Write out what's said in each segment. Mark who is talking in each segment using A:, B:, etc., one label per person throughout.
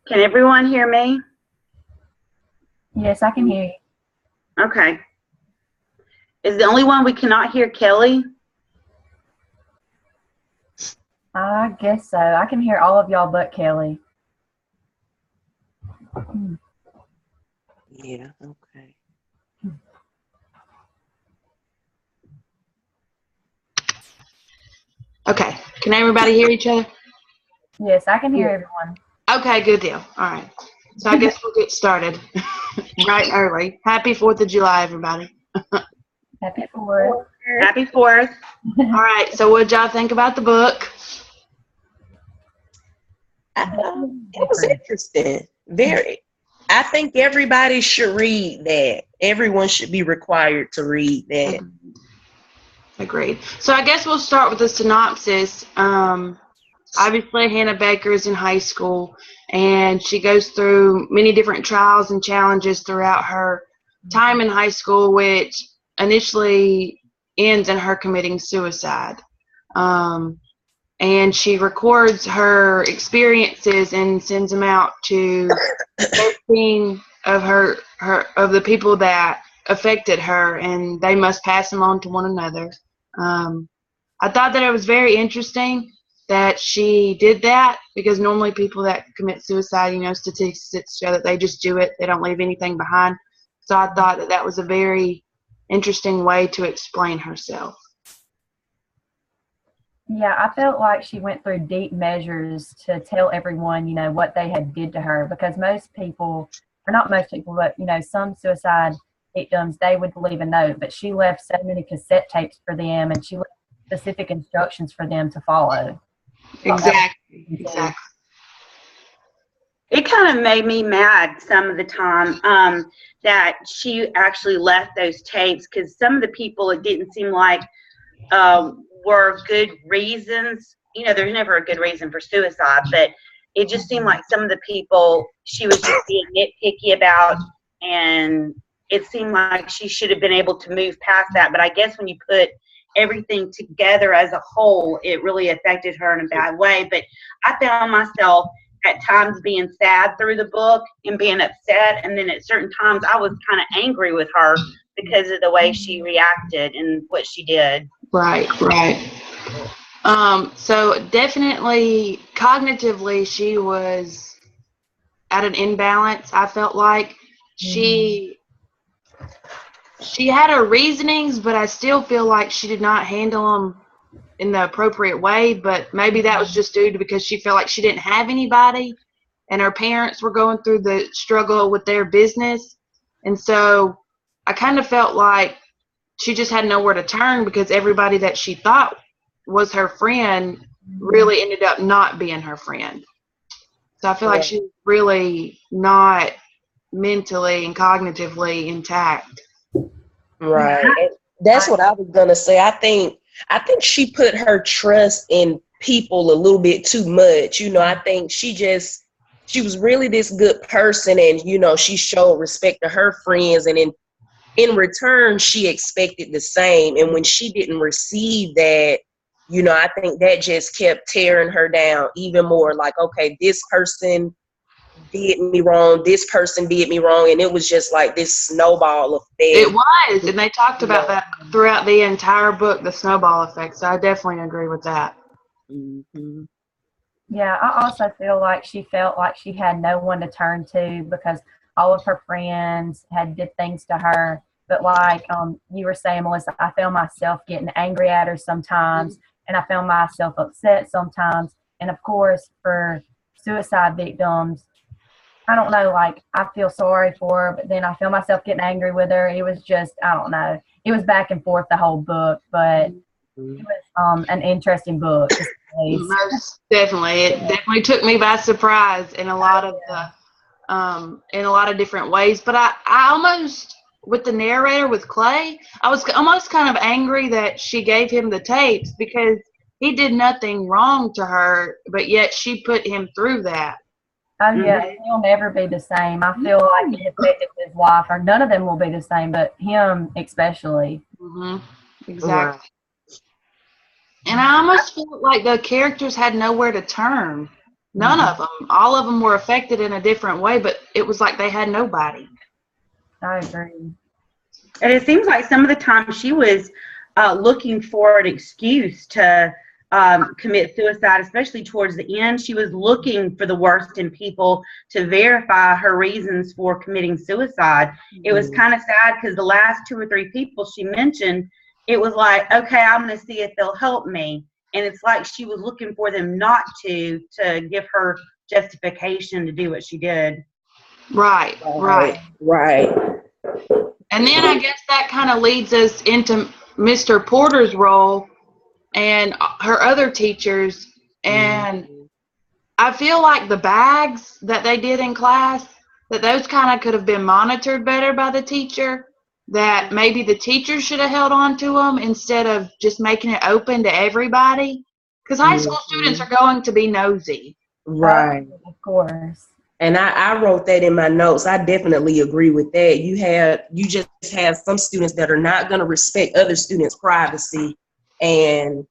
A: Can everyone hear me?
B: Yes, I can hear you.
A: Okay. Is the only one we cannot hear Kelly?
B: I guess so. I can hear all of y'all but Kelly.
C: Yeah, okay.
D: Okay. Can everybody hear each other?
B: Yes, I can hear everyone.
D: Okay, good deal. All right. So I guess we'll get started right early. Happy 4th of July, everybody.
B: Happy 4th.
A: Happy 4th.
D: All right. So what did y'all think about the book?
C: It was interesting. Very. I think everybody should read that. Everyone should be required to read that.
D: Agreed. So I guess we'll start with the synopsis. Obviously, Hannah Baker is in high school, and she goes through many different trials and challenges throughout her time in high school, which initially ends in her committing suicide. And she records her experiences and sends them out to 13 of of the people that affected her, and they must pass them on to one another. I thought that it was very interesting that she did that, because normally people that commit suicide, statistics show that they just do it. They don't leave anything behind. So I thought that that was a very interesting way to explain herself.
B: Yeah, I felt like she went through deep measures to tell everyone, what they had did to her, because most people, or not most people, but, some suicide victims, they would leave a note, but she left so many cassette tapes for them, and she left specific instructions for them to follow.
D: Exactly.
A: It kind of made me mad some of the time that she actually left those tapes, because some of the people, it didn't seem like were good reasons. There's never a good reason for suicide, but it just seemed like some of the people she was just being nitpicky about, and it seemed like she should have been able to move past that. But I guess when you put everything together as a whole, it really affected her in a bad way. But I found myself at times being sad through the book and being upset, and then at certain times I was kind of angry with her because of the way she reacted and what she did.
D: Right. So definitely cognitively she was at an imbalance. I felt like she had her reasonings, but I still feel like she did not handle them in the appropriate way. But maybe that was just due to because she felt like she didn't have anybody, and her parents were going through the struggle with their business. And so I kind of felt like she just had nowhere to turn, because everybody that she thought was her friend really ended up not being her friend. So I feel like she's really not mentally and cognitively intact.
C: Right. And that's what I was gonna say. I think she put her trust in people a little bit too much. I think she was really this good person, and she showed respect to her friends, and in return she expected the same. And when she didn't receive that, I think that just kept tearing her down even more. Like, okay, this person did me wrong, this person did me wrong, and it was just like this snowball effect.
D: It was, and they talked about that throughout the entire book, the snowball effect. So I definitely agree with that.
C: Mm-hmm.
B: Yeah, I also feel like she felt like she had no one to turn to, because all of her friends had did things to her. But like you were saying, Melissa, I found myself getting angry at her sometimes, and I found myself upset sometimes. And of course, for suicide victims, I don't know, like, I feel sorry for her, but then I feel myself getting angry with her. It was just, I don't know. It was back and forth the whole book, but it was an interesting book.
D: Most definitely. It definitely took me by surprise in a lot of in a lot of different ways. But I almost, with the narrator, with Clay, I was almost kind of angry that she gave him the tapes, because he did nothing wrong to her, but yet she put him through that.
B: Oh, yeah, he'll never be the same. I feel like it affected his life, or none of them will be the same, but him especially.
D: Exactly.
C: Right.
D: And I almost felt like the characters had nowhere to turn. None of them. All of them were affected in a different way, but it was like they had nobody.
B: I agree.
A: And it seems like some of the time she was looking for an excuse to commit suicide, especially towards the end. She was looking for the worst in people to verify her reasons for committing suicide. It was kind of sad because the last 2 or 3 people she mentioned, it was like, okay, I'm going to see if they'll help me. And it's like she was looking for them not to give her justification to do what she did.
D: Right. And then I guess that kind of leads us into Mr. Porter's role and her other teachers. And I feel like the bags that they did in class, that those kind of could have been monitored better by the teacher, that maybe the teacher should have held on to them instead of just making it open to everybody. Because high school students are going to be nosy.
C: Right.
B: Of course.
C: And I wrote that in my notes. I definitely agree with that. You just have some students that are not going to respect other students' privacy. And,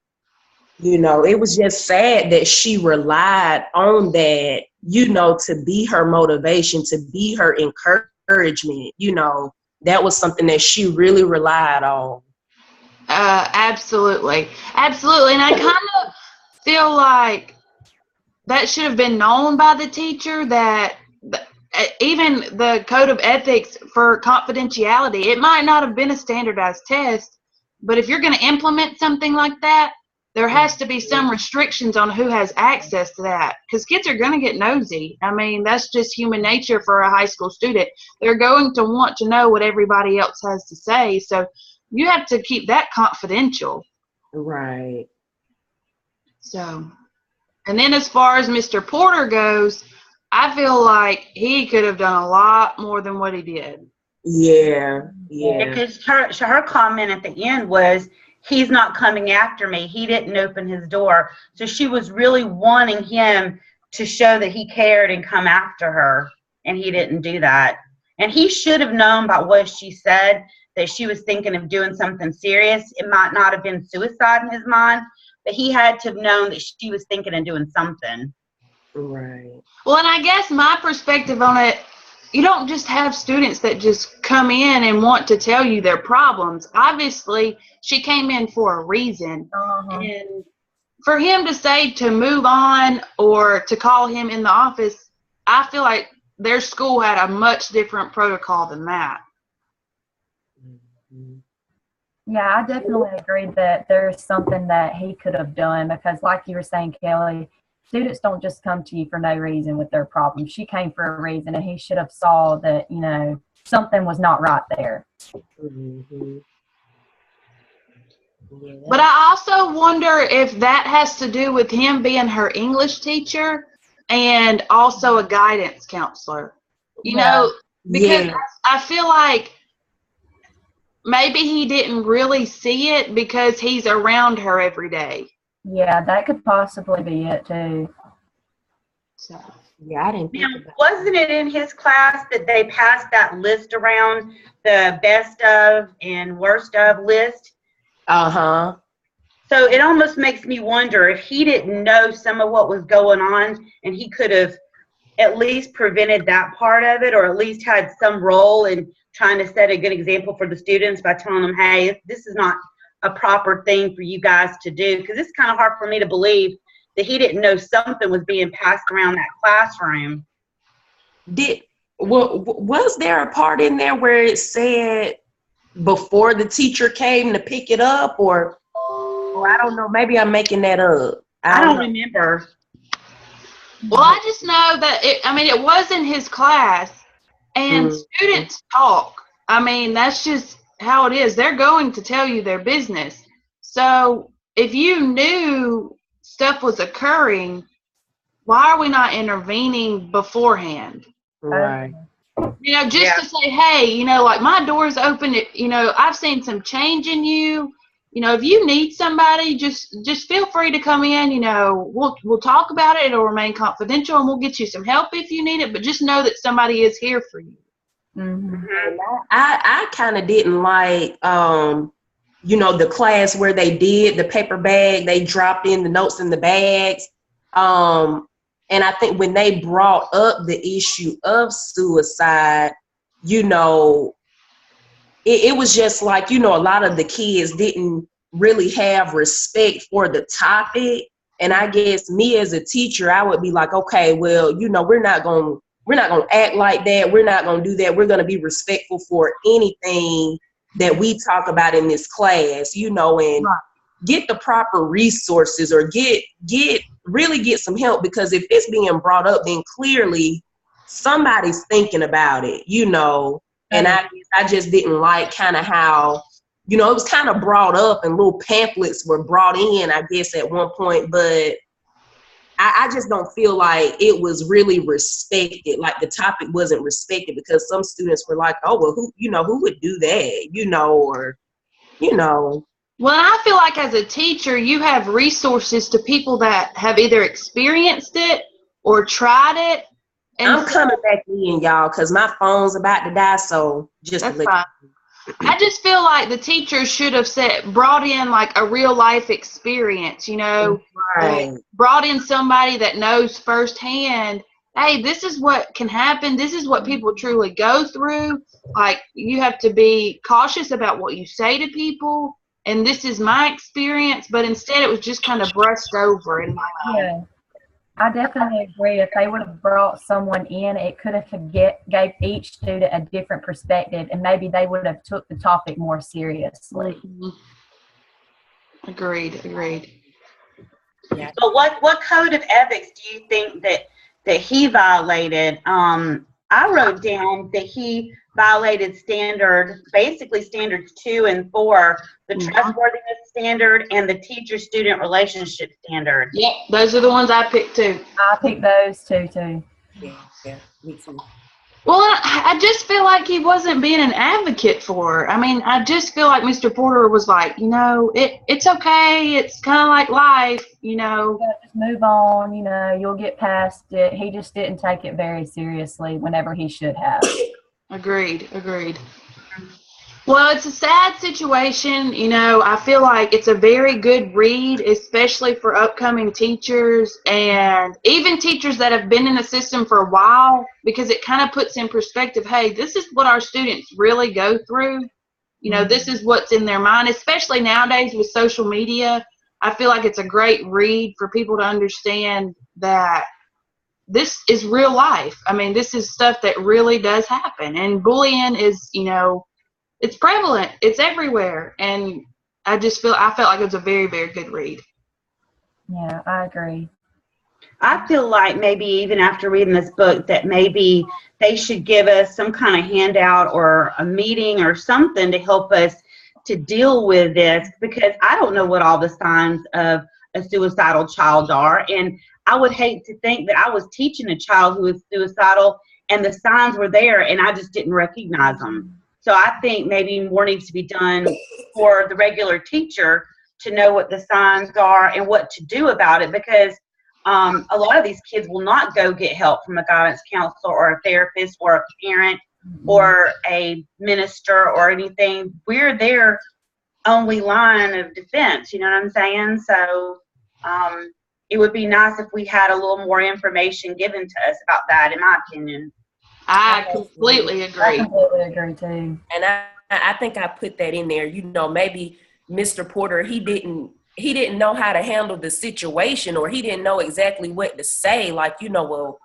C: it was just sad that she relied on that, to be her motivation, to be her encouragement. That was something that she really relied on.
D: Absolutely. And I kind of feel like that should have been known by the teacher, that even the code of ethics for confidentiality, it might not have been a standardized test, but if you're going to implement something like that, there has to be some restrictions on who has access to that, because kids are going to get nosy. I mean, that's just human nature for a high school student. They're going to want to know what everybody else has to say, so you have to keep that confidential.
C: Right.
D: So, and then as far as Mr. Porter goes, I feel like he could have done a lot more than what he did.
C: Yeah.
A: Because her comment at the end was, he's not coming after me. He didn't open his door. So she was really wanting him to show that he cared and come after her, and he didn't do that. And he should have known by what she said that she was thinking of doing something serious. It might not have been suicide in his mind, but he had to have known that she was thinking of doing something.
C: Right.
D: Well, and I guess my perspective on it, you don't just have students that just come in and want to tell you their problems. Obviously, she came in for a reason. And for him to say to move on or to call him in the office, I feel like their school had a much different protocol than that.
B: Yeah, I definitely agree that there's something that he could have done, because like you were saying, Kelly, students don't just come to you for no reason with their problems. She came for a reason, and he should have saw that, something was not right there.
C: Yeah.
D: But I also wonder if that has to do with him being her English teacher and also a guidance counselor. Because I feel like maybe he didn't really see it because he's around her every day.
B: Yeah, that could possibly be it too.
D: So,
C: I didn't think about
A: Wasn't it in his class that they passed that list around, the best of and worst of list?
C: Uh-huh.
A: So it almost makes me wonder if he didn't know some of what was going on, and he could have at least prevented that part of it, or at least had some role in trying to set a good example for the students by telling them, hey, this is not a proper thing for you guys to do. Because it's kind of hard for me to believe that he didn't know something was being passed around that classroom.
C: Was there a part in there where it said before the teacher came to pick it up, or I don't know, maybe I'm making that up.
A: I don't remember.
D: well, I just know that it was in his class, and students talk. I mean, that's just how it is. They're going to tell you their business. So if you knew stuff was occurring, why are we not intervening beforehand?
C: Right.
D: To say, hey, like my door's open. I've seen some change in you. If you need somebody, just feel free to come in. We'll talk about it. It'll remain confidential, and we'll get you some help if you need it. But just know that somebody is here for you.
B: Mm-hmm.
C: I kind of didn't like, the class where they did the paper bag. They dropped in the notes in the bags. And I think when they brought up the issue of suicide, you know, it was just like, you know, a lot of the kids didn't really have respect for the topic. And I guess me as a teacher, I would be like, okay, well, you know, we're not going to act like that. We're not going to do that. We're going to be respectful for anything that we talk about in this class, you know, and get the proper resources or really get some help, because if it's being brought up, then clearly somebody's thinking about it, you know. And I just didn't like kind of how, you know, it was kind of brought up and little pamphlets were brought in, I guess, at one point, but I just don't feel like it was really respected. Like the topic wasn't respected, because some students were like, oh, well, who would do that, you know, or, you know.
D: Well, I feel like as a teacher, you have resources to people that have either experienced it or tried it. And
C: I'm coming back in, y'all, because my phone's about to die, so just
D: that's fine. I just feel like the teachers should have brought in like a real life experience, you know,
C: right.
D: Brought in somebody that knows firsthand, hey, this is what can happen. This is what people truly go through. Like, you have to be cautious about what you say to people. And this is my experience, but instead it was just kind of brushed over in my mind.
B: Yeah, I definitely agree. If they would have brought someone in, it could have gave each student a different perspective, and maybe they would have took the topic more seriously.
D: Mm-hmm. Agreed.
A: Yeah. But what code of ethics do you think that he violated? I wrote down that he violated basically standards 2 and 4, the trustworthiness standard and the teacher-student relationship standard.
D: Yep, those are the ones I picked too.
B: I picked those too.
C: Yeah, me too.
D: Well, I just feel like he wasn't being an advocate for her. I mean, I just feel like Mr. Porter was like, you know, it's okay. It's kind of like life, you know.
B: Just move on, you know, you'll get past it. He just didn't take it very seriously whenever he should have.
D: Agreed. Well, it's a sad situation. You know, I feel like it's a very good read, especially for upcoming teachers and even teachers that have been in the system for a while, because it kind of puts in perspective, hey, this is what our students really go through. You know, this is what's in their mind, especially nowadays with social media. I feel like it's a great read for people to understand that this is real life. I mean, this is stuff that really does happen. And bullying is, you know, it's prevalent. It's everywhere. And I felt like it was a very, very good read.
B: Yeah, I agree.
A: I feel like maybe even after reading this book that maybe they should give us some kind of handout or a meeting or something to help us to deal with this, because I don't know what all the signs of a suicidal child are. And I would hate to think that I was teaching a child who was suicidal and the signs were there and I just didn't recognize them. So I think maybe more needs to be done for the regular teacher to know what the signs are and what to do about it, because a lot of these kids will not go get help from a guidance counselor or a therapist or a parent or a minister or anything. We're their only line of defense, you know what I'm saying? So it would be nice if we had a little more information given to us about that, in my opinion.
D: I completely agree.
B: I completely agree too.
C: And I think I put that in there. You know, maybe Mr. Porter, he didn't know how to handle the situation, or he didn't know exactly what to say. Like, you know, well,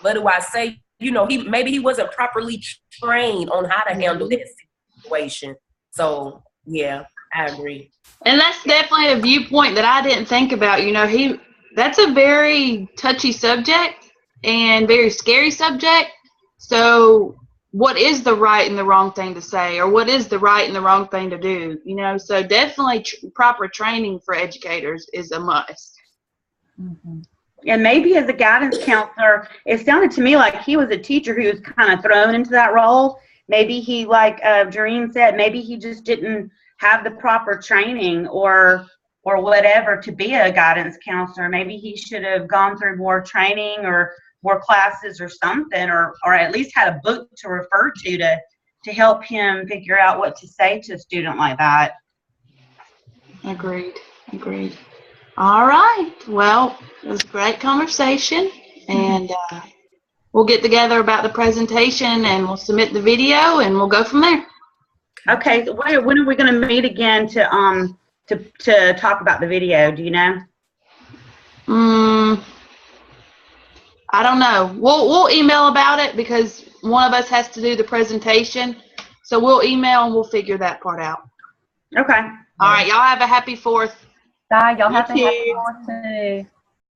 C: what do I say? You know, maybe he wasn't properly trained on how to handle that situation. So yeah, I agree.
D: And that's definitely a viewpoint that I didn't think about. You know, that's a very touchy subject and very scary subject. So what is the right and the wrong thing to say, or what is the right and the wrong thing to do? You know, so definitely proper training for educators is a must.
B: Mm-hmm.
A: And maybe as a guidance counselor, it sounded to me like he was a teacher who was kind of thrown into that role. Maybe he, like Jareen said, maybe he just didn't have the proper training or whatever to be a guidance counselor. Maybe he should have gone through more training or more classes or something, or at least had a book to refer to help him figure out what to say to a student like that.
D: Agreed. All right. Well, it was a great conversation, and we'll get together about the presentation, and we'll submit the video, and we'll go from there.
A: Okay, so when are we going to meet again to talk about the video? Do you know?
D: I don't know. We'll email about it because one of us has to do the presentation. So we'll email and we'll figure that part out.
A: Okay.
D: All right. Y'all have a happy 4th.
B: Bye. Y'all
A: You
B: have a happy
A: too.
B: 4th too.